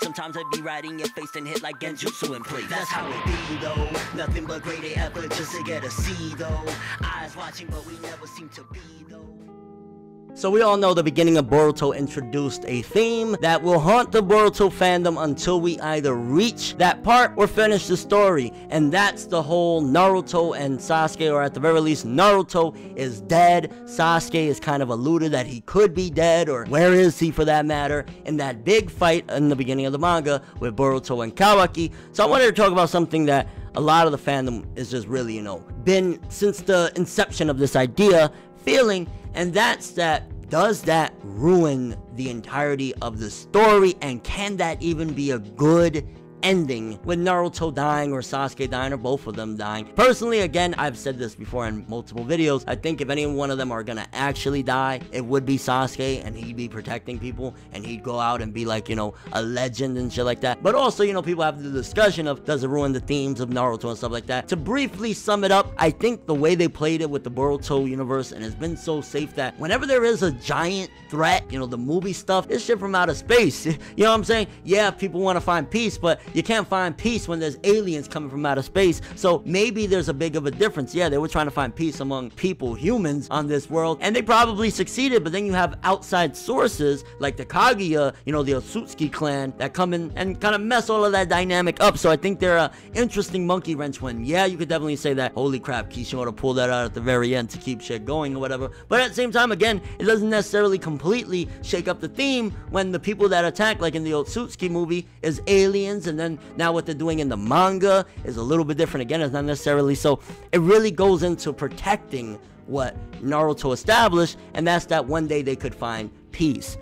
Sometimes I be right in your face and hit like genjutsu in place. That's how it be though. Nothing but great effort just to get a C though. Eyes watching but we never seem to be though. So we all know the beginning of Boruto introduced a theme that will haunt the Boruto fandom until we either reach that part or finish the story. And that's the whole Naruto and Sasuke, or at the very least Naruto is dead. Sasuke is kind of alluded that he could be dead, or where is he for that matter, in that big fight in the beginning of the manga with Boruto and Kawaki. So I wanted to talk about something that a lot of the fandom is just really, been since the inception of this idea feeling, and that's that, does that ruin the entirety of the story, and can that even be a good ending with Naruto dying or Sasuke dying or both of them dying? Personally, again, I've said this before in multiple videos, I think if any one of them are gonna actually die, it would be Sasuke, and he'd be protecting people, and he'd go out and be like, a legend and shit like that. But also, people have the discussion of, does it ruin the themes of Naruto and stuff like that? To briefly sum it up, I think the way they played it with the Boruto universe, and it's been so safe that whenever there is a giant threat, the movie stuff, it's shit from outer space. You know what I'm saying? Yeah, people want to find peace, but you can't find peace when there's aliens coming from outer space. So maybe there's a big of a difference. Yeah, they were trying to find peace among people, humans on this world, and they probably succeeded. But then you have outside sources like the Kaguya, the SASUKE'S clan, that come in and kind of mess all of that dynamic up. So I think they're an interesting monkey wrench when, yeah, you could definitely say that, holy crap, Kishimoto pulled that out at the very end to keep shit going or whatever. But at the same time, again, it doesn't necessarily completely shake up the theme when the people that attack, like in the SASUKE'S movie, is aliens, and then now what they're doing in the manga is a little bit different. Again, it's not necessarily, so it really goes into protecting what Naruto established, and that's that one day they could find peace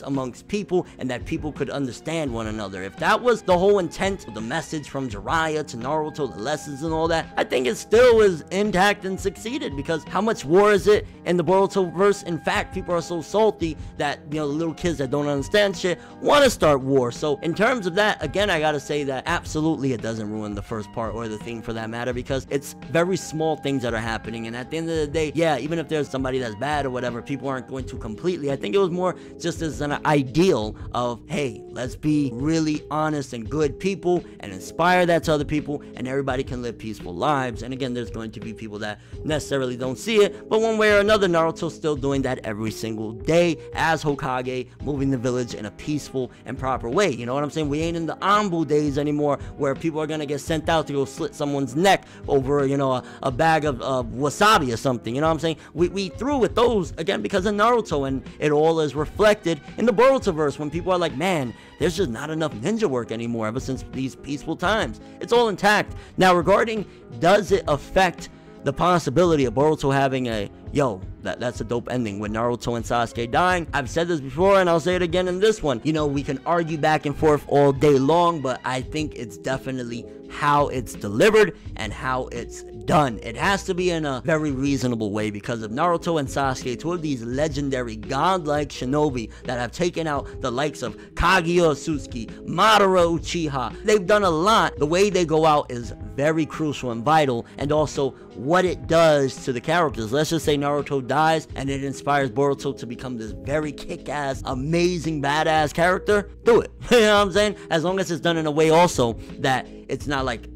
amongst people, and that people could understand one another. If that was the whole intent of the message from Jiraiya to Naruto, the lessons and all that, I think it still is intact and succeeded, because how much war is it in the Boruto verse? In fact, people are so salty that, the little kids that don't understand shit want to start war. So in terms of that, again, I gotta say that absolutely it doesn't ruin the first part or the theme for that matter, because it's very small things that are happening, and at the end of the day, yeah, even if there's somebody that's bad or whatever, people aren't going to completely, I think it was more just as an ideal of, hey, let's be really honest and good people and inspire that to other people, and everybody can live peaceful lives. And again, there's going to be people that necessarily don't see it, but one way or another, Naruto's still doing that every single day as Hokage, moving the village in a peaceful and proper way. You know what I'm saying? We ain't in the Anbu days anymore where people are gonna get sent out to go slit someone's neck over, a bag of wasabi or something. You know what I'm saying? We threw with those, again, because of Naruto, and it all is reflected in the Borutoverse when people are like, man, there's just not enough ninja work anymore ever since these peaceful times. It's all intact. Now, regarding, does it affect the possibility of Boruto having a, that's a dope ending with Naruto and Sasuke dying? I've said this before, and I'll say it again in this one. We can argue back and forth all day long, but I think it's definitely how it's delivered and how it's done. It has to be in a very reasonable way, because of Naruto and Sasuke, two of these legendary godlike shinobi that have taken out the likes of Kaguya Otsutsuki, Madara Uchiha. They've done a lot. The way they go out is very crucial and vital, and also what it does to the characters. Let's just say Naruto dies and it inspires Boruto to become this very kick-ass, amazing, badass character. Do it. You know what I'm saying? As long as it's done in a way also that it's not like,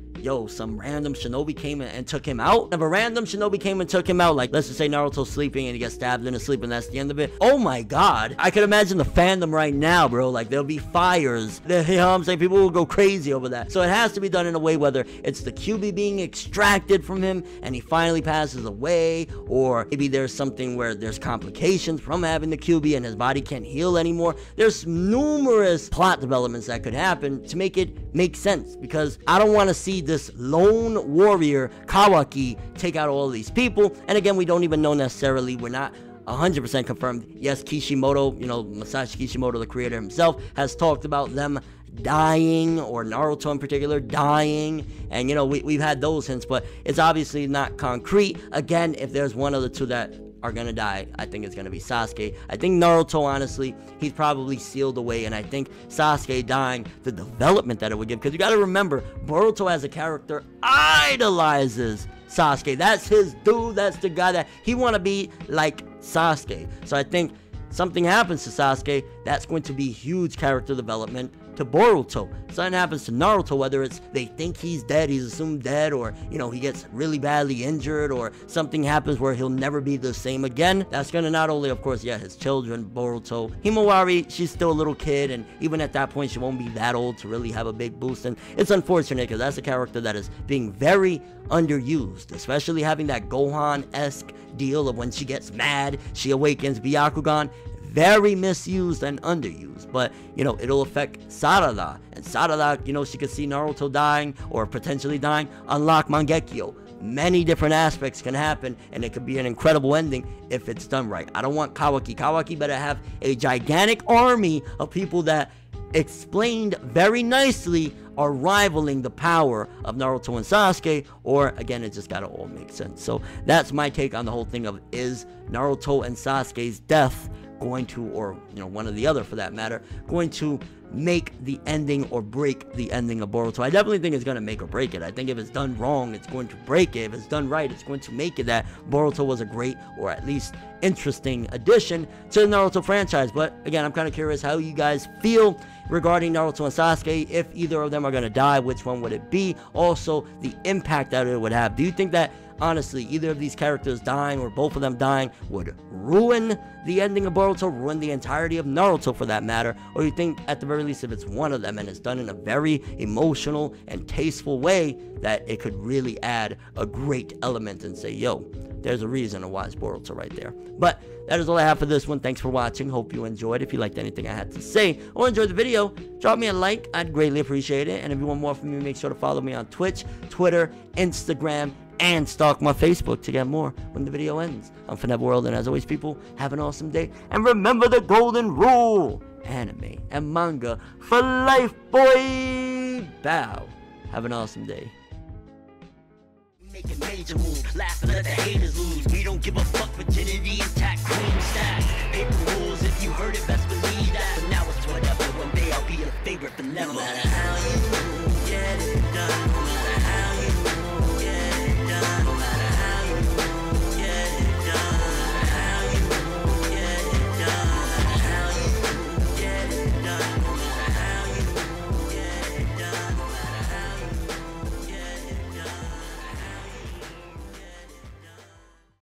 some random shinobi came and took him out. If a random shinobi came and took him out, like let's just say Naruto's sleeping and he gets stabbed in his sleep and that's the end of it. Oh my god. I could imagine the fandom right now, bro. Like there'll be fires. You know what I'm saying? People will go crazy over that. So it has to be done in a way, whether it's the QB being extracted from him and he finally passes away, or maybe there's something where there's complications from having the QB and his body can't heal anymore. There's numerous plot developments that could happen to make it make sense, because I don't want to see this lone warrior Kawaki take out all of these people. And again, we don't even know necessarily, we're not 100% confirmed. Yes, Kishimoto, Masashi Kishimoto, the creator himself, has talked about them dying, or Naruto in particular dying, and we've had those hints, but it's obviously not concrete. Again, if there's one of the two that are gonna die, I think it's gonna be Sasuke. I think Naruto, honestly, he's probably sealed away, and I think Sasuke dying, the development that it would give, because you gotta remember, Boruto as a character idolizes Sasuke. That's his dude. That's the guy that he want to be like Sasuke. So I think something happens to Sasuke, that's going to be huge character development to Boruto. Something happens to Naruto, whether it's they think he's dead, he's assumed dead, or, you know, he gets really badly injured, or something happens where he'll never be the same again. That's gonna not only, of course, his children, Boruto. Himawari, she's still a little kid, and even at that point, she won't be that old to really have a big boost. And it's unfortunate because that's a character that is being very underused, especially having that Gohan-esque deal of when she gets mad, she awakens Byakugan. Very misused and underused, but, you know, it'll affect Sarada, and Sarada, you know, she could see Naruto dying or potentially dying, unlock Mangekyo. Many different aspects can happen, and it could be an incredible ending if it's done right. I don't want Kawaki. Kawaki better have a gigantic army of people that, explained very nicely, are rivaling the power of Naruto and Sasuke, or again, it just gotta all make sense. So that's my take on the whole thing of, is Naruto and Sasuke's death going to, or, you know, one or the other for that matter, going to make the ending or break the ending of Boruto? I definitely think it's going to make or break it. I think if it's done wrong, it's going to break it. If it's done right, it's going to make it that Boruto was a great, or at least interesting, addition to the Naruto franchise. But again, I'm kind of curious how you guys feel regarding Naruto and Sasuke. If either of them are going to die, which one would it be? Also, the impact that it would have. Do you think that, honestly, either of these characters dying, or both of them dying, would ruin the ending of Boruto, ruin the entirety of Naruto for that matter? Or you think, at the very least, if it's one of them and it's done in a very emotional and tasteful way, that it could really add a great element and say, yo, there's a reason to watch Boruto right there. But that is all I have for this one. Thanks for watching. Hope you enjoyed. If you liked anything I had to say or enjoyed the video, drop me a like. I'd greatly appreciate it. And if you want more from me, make sure to follow me on Twitch, Twitter, Instagram, and stalk my Facebook to get more when the video ends. I'm ForneverWorld, and as always, people, have an awesome day. And remember the golden rule: anime and manga for life, boy. Bow. Have an awesome day. Making major moves, laughing at the haters lose. We don't give a fuck, virginity